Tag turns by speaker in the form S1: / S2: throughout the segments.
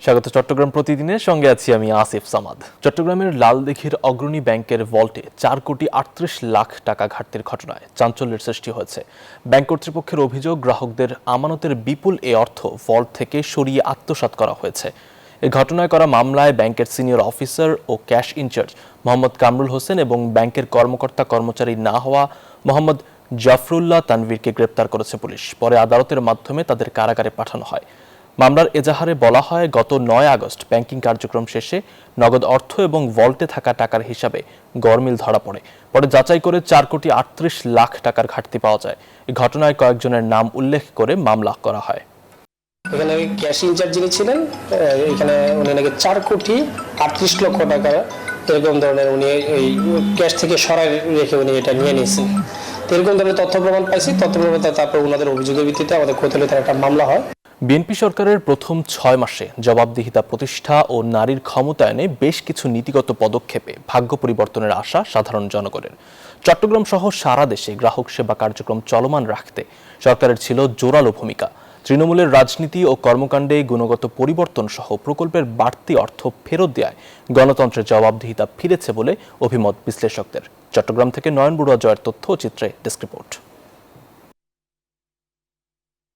S1: স্বাগত চট্টগ্রাম প্রতিদিনের সঙ্গে আছি আমি আসিফ সামাদ। চট্টগ্রামের লালদিঘির অগ্রণী ব্যাংকের ভল্টে 4,38,00,000 টাকা ঘাটতির ঘটনায় চাঞ্চল্যের সৃষ্টি হয়েছে। ব্যাংক কর্তৃপক্ষের অভিযোগ, গ্রাহকদের আমানতের বিপুল এ অর্থ ভল্ট থেকে সরিয়ে আত্মসাৎ করা হয়েছে। এই ঘটনায় করা মামলায় ব্যাংকের সিনিয়র অফিসার ও ক্যাশ ইনচার্জ মোহাম্মদ কামরুল হোসেন এবং ব্যাংকের কর্মকর্তা কর্মচারী না হওয়া মোহাম্মদ জাফরুল্লাহ তানভীরকে গ্রেপ্তার করেছে পুলিশ। পরে আদালতের মাধ্যমে তাদের কারাগারে পাঠানো হয়। মামলার এজাহারে বলা হয়, গত 9 আগস্ট ব্যাংকিং কার্যক্রম শেষে নগদ অর্থ এবং ভল্টে থাকা টাকার হিসাবে গরমিল ধরা পড়ে। পরে যাচাই করে 4,38,00,000 টাকার ঘাটতি পাওয়া যায়। এই ঘটনায় কয়েকজনের নাম উল্লেখ করে মামলা করা হয়।
S2: এখানে ক্যাশ ইনচার্জ যিনি ছিলেন, এখানে উনি নাকি 4,38,00,000 টাকা এরকম ধরনের উনি এই ক্যাশ থেকে সরাই রেখে উনি এটা নিয়ে নিয়েছেন। এরকম ধরনের তথ্য প্রমাণ পাইছি। তথ্য প্রমাণ তারপর ওনাদের অভিযোগের ভিত্তিতে আমাদের কোতোয়ালিতে একটা মামলা হয়।
S1: বিএনপি সরকারের প্রথম 6 মাসে জবাবদিহিতা প্রতিষ্ঠা ও নারীর ক্ষমতায়নে বেশ কিছু নীতিগত পদক্ষেপে ভাগ্য পরিবর্তনের আশা সাধারণ জনগণের। চট্টগ্রাম সহ সারা দেশে গ্রাহক সেবা কার্যক্রম চলমান রাখতে সরকারের ছিল জোরালো ভূমিকা। তৃণমূলের রাজনীতি ও কর্মকাণ্ডে গুণগত পরিবর্তন সহ প্রকল্পের বাড়তি অর্থ ফেরত দেওয়ায় গণতন্ত্রের জবাবদিহিতা ফিরেছে বলে অভিমত বিশ্লেষকদের। চট্টগ্রাম থেকে নয়ন বড়ুয়া জয়ের তথ্য চিত্রে ডেস্ক রিপোর্ট।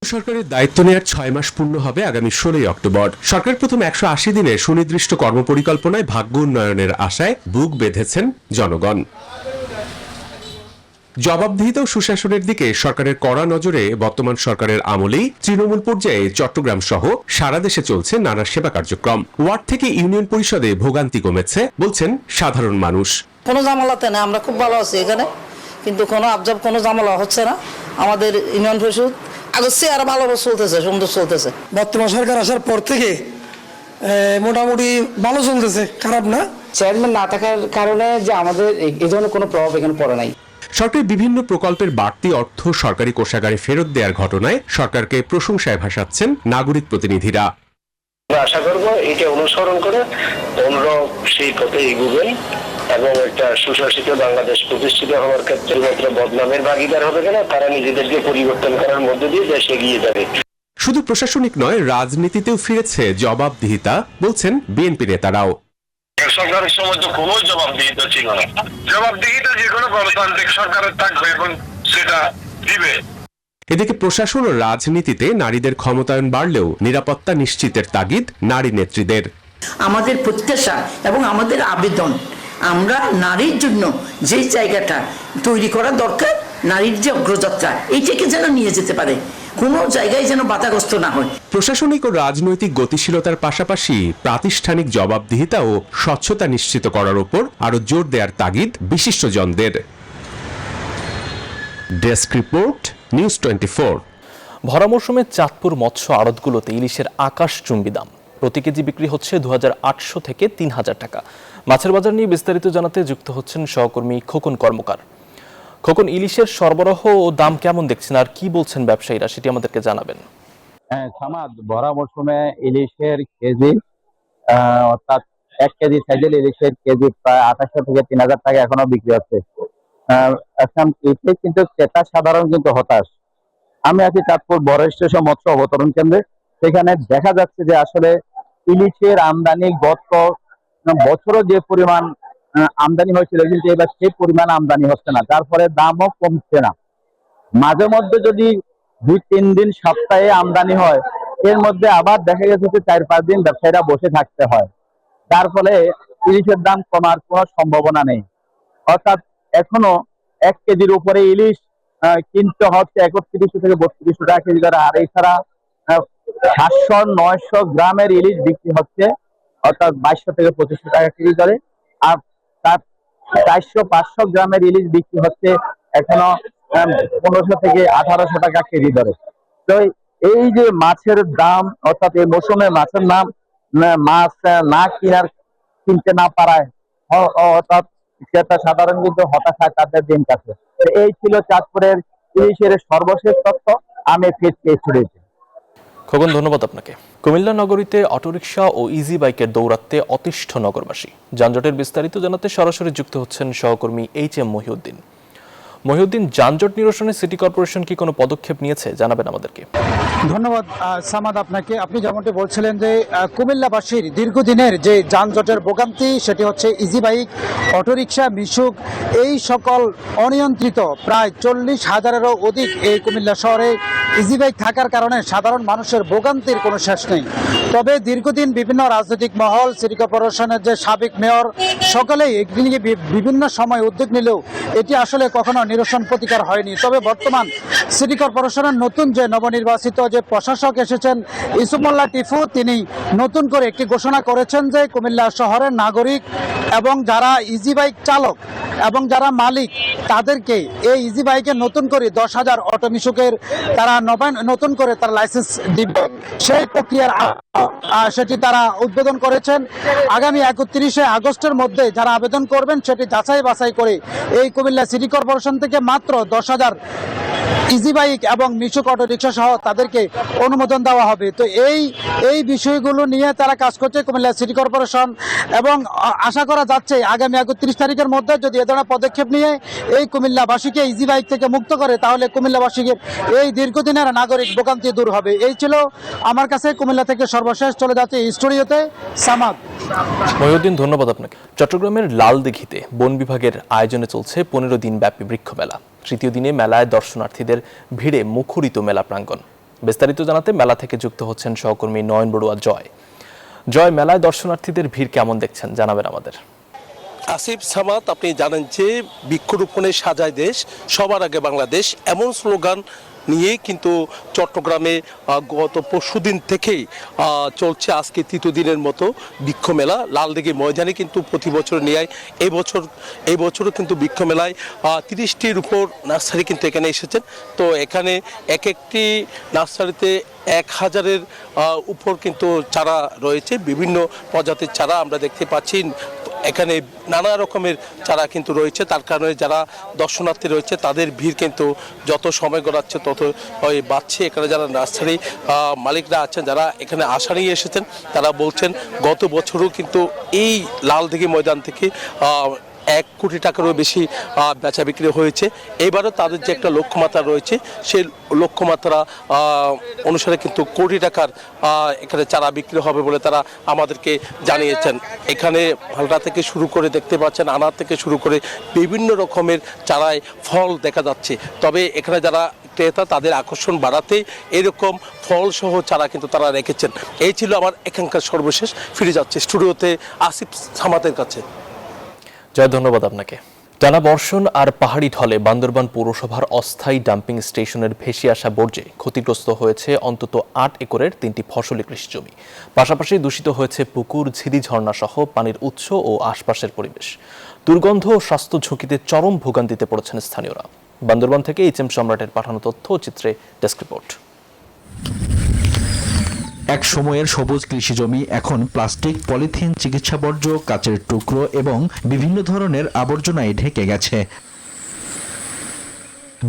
S3: সরকারের দায়িত্ব নেওয়ার 6 মাস পূর্ণ হবে আগামী 16 অক্টোবর। সরকার প্রথম 180 দিনে সুনির্দিষ্ট কর্মপরিকল্পনায় ভাগ্য উন্নয়নের আশায় বুক বেঁধেছেন জনগণ। জবাবদিহিতা ও সুশাসনের দিকে সরকারের কড়া নজরে বর্তমান সরকারের আমলেই তৃণমূল পর্যায়ে চট্টগ্রাম সহ সারা দেশে চলছে নানা সেবা কার্যক্রম। ওয়ার্ড থেকে ইউনিয়ন পরিষদে ভোগান্তি কমেছে বলছেন সাধারণ মানুষ।
S4: কোনো ঝামেলাতে না, আমরা খুব ভালো আছি এখানে, কিন্তু কোনো আবজাব কোনো ঝামেলা হচ্ছে না। আমাদের ইউনিয়ন পরিষদ আগস্টে আরো ভালো চলতেছে, সুন্দর চলতেছে।
S5: বর্তমান সরকার আসার পর থেকে মোটামুটি ভালো চলতেছে, খারাপ না।
S6: চেয়ারম্যান না থাকার কারণে যে আমাদের এই ধরনের কোনো প্রভাব এখানে পড়ে নাই।
S3: সরকারের বিভিন্ন প্রকল্পের বাড়তি অর্থ সরকারি কোষাগারে ফেরত দেওয়ার ঘটনায় সরকারকে প্রশংসায় ভাসাচ্ছেন নাগরিক প্রতিনিধিরা।
S7: আশা করব এটা অনুসরণ করে তোমরা সেই পথে এগোবেন এবং একটা সুশাসিত বাংলাদেশ প্রতিষ্ঠিত হওয়ার ক্ষেত্রে মাত্র বদনামের ভাগিদার হবে না, তারা নিজেদেরকে পরিবর্তন করার মধ্য দিয়ে দেশ এগিয়ে যাবে।
S3: শুধু প্রশাসনিক নয়, রাজনীতিতেও ফিরেছে জবাবদিহিতা বলছেন বিএনপি নেতারাও।
S7: সরকারের সময় তো কোনো জবাবদিহিতা ছিল না। জবাবদিহিতা যে কোনো গণতান্ত্রিক সরকারের থাকবে এবং সেটা দিবে।
S3: এদিকে প্রশাসন ও রাজনীতিতে নারীদের ক্ষমতায়ন বাড়লেও নিরাপত্তা নিশ্চিতের তাগিদ নারী নেত্রীদের।
S4: আমাদের প্রত্যাশা এবং আমাদের আবেদন, আমরা নারীর জন্য যে জায়গাটা তৈরি করা দরকার, নারীর যে অগ্রযাত্রা, এইটাকে যেন নিয়ে যেতে পারে, কোনো জায়গায় যেন বাধাগ্রস্ত না হয়।
S3: প্রশাসনিক ও রাজনৈতিক গতিশীলতার পাশাপাশি প্রাতিষ্ঠানিক জবাবদিহিতা ও স্বচ্ছতা নিশ্চিত করার উপর আরো জোর দেওয়ার তাগিদ বিশিষ্টজনদের। Desk report, news 24।
S1: ভরা মৌসুমে চাঁদপুর মৎস্য আড়তগুলোতে ইলিশের আকাশচুম্বী দাম। প্রতি কেজি বিক্রি হচ্ছে 2,800 থেকে 3,000 টাকা। মাছের বাজার নিয়ে বিস্তারিত জানাতে যুক্ত হচ্ছেন সহকর্মী খোকন কর্মকার। খোকন, ইলিশের সরবরাহ ও দাম কেমন দেখছেন আর কি বলছেন ব্যবসায়ীরা, সেটি আমাদেরকে জানাবেন।
S8: হ্যাঁ সামাদ, ভরা মৌসুমে ইলিশের কেজি অর্থাৎ 1 কেজি সাইজের ইলিশের কেজি প্রায় 2,800 থেকে 3,000 টাকা এখনো বিক্রি হচ্ছে। এখন এতে কিন্তু ক্রেতা সাধারণ কিন্তু হতাশ। আমি আছি চাঁদপুর বড় স্টেশন মৎস্য অবতরণ কেন্দ্রে। সেখানে দেখা যাচ্ছে যে আসলে ইলিশের আমদানি গত বছরও যে পরিমাণ আমদানি হয়েছিল, কিন্তু এবার সেই পরিমাণ আমদানি হচ্ছে না, যার ফলে দামও কমছে না। মাঝে মধ্যে যদি 2-3 দিন সপ্তাহে আমদানি হয়, এর মধ্যে আবার দেখা গেছে যে 4-5 দিন ব্যবসায়ীরা বসে থাকতে হয়, যার ফলে ইলিশের দাম কমার কোনো সম্ভাবনা নেই। অর্থাৎ এখনো 1 কেজির উপরে ইলিশ কিনতে হচ্ছে 3100 থেকে 3200 টাকা কেজি করে। আর এছাড়া 700-900 গ্রামের ইলিশ বিক্রি হচ্ছে অর্থাৎ 2200 থেকে 2500 টাকা কেজি করে। আর তার 400-500 গ্রামের ইলিশ বিক্রি হচ্ছে এখনো 1500 থেকে 1800 টাকা কেজি ধরে। তো এই যে মাছের দাম, অর্থাৎ এই মৌসুমে মাছের মাছ না কিনতে না পারায় অর্থাৎ ক্রেতা সাধারণ কিন্তু হতাশায় তাদের দিন কাটে। এই ছিল চাঁদপুরের ইলিশের সর্বশেষ তথ্য। আমি ফিরছি স্টুডিওতে।
S1: খোকন, ধন্যবাদ আপনাকে। কুমিল্লা নগরীতে অটোরিকশা ও ইজি বাইকের দৌরাত্মে অতিষ্ঠ নগরবাসী। যানজটের বিস্তারিত জানাতে সরাসরি যুক্ত হচ্ছেন সহকর্মী HM মহিউদ্দিন। যানজট নিরসনে সিটি কর্পোরেশন কি কোনো পদক্ষেপ নিয়েছে, জানাবেন আমাদেরকে।
S9: ধন্যবাদ সামাদ আপনাকে। আপনি যেমনটি বলছিলেন যে কুমিল্লাবাসীর দীর্ঘদিনের যে যানজটের ভোগান্তি সেটি হচ্ছে ইজি বাইক, অটোরিকশা, মিশুক, এই সকল অনিয়ন্ত্রিত প্রায় 40,000-এরও অধিক এই কুমিল্লা শহরে ইজি বাইক থাকার কারণে সাধারণ মানুষের ভোগান্তির কোনো শেষ নেই। তবে দীর্ঘদিন বিভিন্ন রাজনৈতিক মহল, সিটি কর্পোরেশনের যে সাবেক মেয়র, সকলেই এগুলি নিয়ে বিভিন্ন সময় উদ্যোগ নিলেও এটি আসলে কখনো নিরসন প্রতিকার হয়নি। তবে বর্তমান সিটি কর্পোরেশনের নতুন যে নবনির্বাচিত যে প্রশাসক এসেছেন ইসুফুল্লাহ টিফু, তিনি নতুন করে একটি ঘোষণা করেছেন যে কুমিল্লা শহরের নাগরিক এবং যারা ইজি বাইক চালক এবং যারা মালিক তাদেরকে এই ইজি বাইকে নতুন করে 10,000 অটো মিশুকের তারা নতুন করে তার লাইসেন্স দিবে। সেই প্রক্রিয়ার সেটি তারা উদ্বোধন করেছেন। আগামী 31শে আগস্টের মধ্যে যারা আবেদন করবেন সেটি যাচাই বাছাই করে এই কুমিল্লা সিটি কর্পোরেশন থেকে মাত্র 10,000 ইজি বাইক এবং মিশুক অটো রিক্সা সহ তাদেরকে অনুমোদন দেওয়া হবে। তো এই বিষয়গুলো নিয়ে তারা কাজ করছে কুমিল্লা সিটি কর্পোরেশন, এবং আশা করা যাচ্ছে আগামী 31 তারিখের মধ্যে যদি এ ধরনের পদক্ষেপ নিয়ে এই কুমিল্লাবাসীকে ইজি বাইক থেকে মুক্ত করে তাহলে কুমিল্লাবাসীকে এই দীর্ঘদিনের নাগরিক ভোগান্তি দূর হবে। এই ছিল আমার কাছে কুমিল্লা থেকে সর্বশেষ। চলে যাচ্ছে স্টুডিওতে সামাদ।
S1: মহিউদ্দিন, ধন্যবাদ আপনাকে। চট্টগ্রামের লালদিঘিতে বন বিভাগের আয়োজনে চলছে 15 দিন ব্যাপী বৃক্ষ মেলা। তৃতীয় দিনে মেলায় দর্শনার্থীদের ভিড়ে মুখরিত মেলা প্রাঙ্গণ। বিস্তারিত জানাতে মেলা থেকে যুক্ত হচ্ছেন সহকর্মী নয়ন বড়ুয়া জয়। জয়, মেলায় দর্শনার্থীদের ভিড় কেমন দেখছেন জানাবেন আমাদের।
S10: আসিফ সামাদ, আপনি জানেন যে বৃক্ষরোপণে সাজায় দেশ, সবার আগে বাংলাদেশ, এমন স্লোগান নিয়ে কিন্তু চট্টগ্রামে গত পরশুদিন থেকেই চলছে আজকে তৃতীয় দিনের মতো বৃক্ষ মেলা। লালদিঘি ময়দানে কিন্তু প্রতি বছর নিয়ে এই বছরও কিন্তু বৃক্ষ মেলায় 30টির উপর নার্সারি কিন্তু এখানে এসেছেন। তো এখানে এক একটি নার্সারিতে 1000-এর উপর কিন্তু চারা রয়েছে, বিভিন্ন প্রজাতির চারা আমরা দেখতে পাচ্ছি। এখানে নানা রকমের চারা কিন্তু রয়েছে, তার কারণে যারা দর্শনার্থী রয়েছে তাদের ভিড় কিন্তু যত সময় গড়াচ্ছে তত বাড়ছে। এখানে যারা নার্সারি মালিকরা আছেন, যারা এখানে আশা নিয়ে এসেছেন, তারা বলছেন গত বছরও কিন্তু এই লালদিঘি ময়দান থেকে 1 কোটি টাকারও বেশি বেচা বিক্রি হয়েছে। এবারও তাদের যে একটা লক্ষ্যমাত্রা রয়েছে সেই লক্ষ্যমাত্রা অনুসারে কিন্তু কোটি টাকার এখানে চারা বিক্রি হবে বলে তারা আমাদেরকে জানিয়েছেন। এখানে ভালটা থেকে শুরু করে দেখতে পাচ্ছেন, আনার থেকে শুরু করে বিভিন্ন রকমের চারায় ফল দেখা যাচ্ছে। তবে এখানে যারা ক্রেতা তাদের আকর্ষণ বাড়াতে এরকম ফল সহ চারা কিন্তু তারা রেখেছেন। এই ছিল আমার এখানকার সর্বশেষ। ফিরে যাচ্ছে স্টুডিওতে আসিফ সামাদের কাছে।
S1: জয়, ধন্যবাদ আপনাকে। টানা বর্ষণ আর পাহাড়ি ঢলে বান্দরবান পৌরসভার অস্থায়ী ডাম্পিং স্টেশনের ভেসে আসা বর্জ্যে ক্ষতিগ্রস্ত হয়েছে অন্তত 8 একরের 3টি ফসলি কৃষি জমি। পাশাপাশি দূষিত হয়েছে পুকুর, ঝিরি, ঝর্ণা সহ পানির উৎস ও আশপাশের পরিবেশ। দুর্গন্ধ ও স্বাস্থ্য ঝুঁকিতে চরম ভোগান্তিতে পড়েছেন স্থানীয়রা। বান্দরবান থেকে এইচএম সম্রাটের পাঠানো তথ্য ও চিত্রে ডেস্ক রিপোর্ট।
S11: এক সময়ের সবুজ কৃষি জমি এখন প্লাস্টিক, পলিথিন, চিকিৎসা বর্জ্য, কাচের টুকরো এবং বিভিন্ন ধরনের আবর্জনায় ঢেকে গেছে।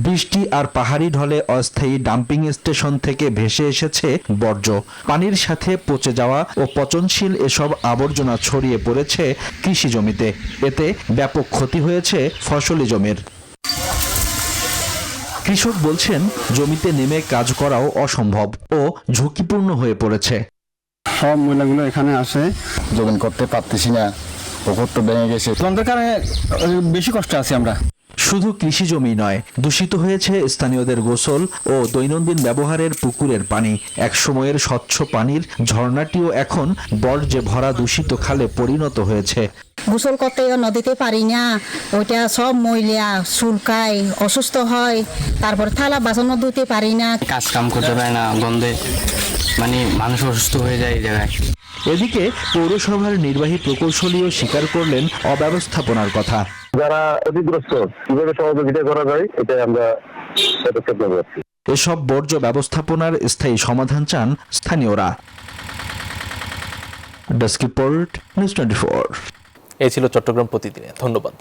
S11: বৃষ্টি আর পাহাড়ি ঢলে অস্থায়ী ডাম্পিং স্টেশন থেকে ভেসে এসেছে বর্জ্য। পানির সাথে পচে যাওয়া ও পচনশীল এসব আবর্জনা ছড়িয়ে পড়েছে কৃষি জমিতে। এতে ব্যাপক ক্ষতি হয়েছে ফসলি জমির। কৃষক বলছেন জমিতে নেমে কাজ করাও অসম্ভব ও ঝুঁকিপূর্ণ হয়ে পড়েছে।
S12: সব ময়লাগুলো এখানে আসে, যোগান করতে পারতেছি না, পুকুর তো ভেঙে গেছে, তার কারণে বেশি কষ্ট আছে আমরা।
S11: শুধু কৃষি জমি নয়, দূষিত হয়েছে স্থানীয়দের গোসল ও দৈনন্দিন ব্যবহারের পুকুরের পানি। এক সময়ের স্বচ্ছ পানির ঝর্ণাটিও এখন বর্জ্যে ভরা দূষিত খালে পরিণত হয়েছে।
S13: গোসল করতে নদীতে পারি না, ওইটা সব ময়লা চুলকায়, অসুস্থ হয়, তারপর থালা বাসন ধুতে পারি না,
S14: কাজ কাম করতে পারে না, গন্ধে মানে মানুষ অসুস্থ হয়ে যায় এই জায়গায়।
S11: এদিকে পৌরসভার নির্বাহী প্রকৌশলীও স্বীকার করলেন অব্যবস্থাপনার কথা।
S7: যারা ক্ষতিগ্রস্ত কিভাবে সহযোগিতা করা যায় এটা আমরা পদক্ষেপ নেব।
S11: এসব বর্জ্য ব্যবস্থাপনার স্থায়ী সমাধান চান স্থানীয়রা। Desk report, news 24।
S1: এই ছিল চট্টগ্রাম প্রতিদিনে। ধন্যবাদ।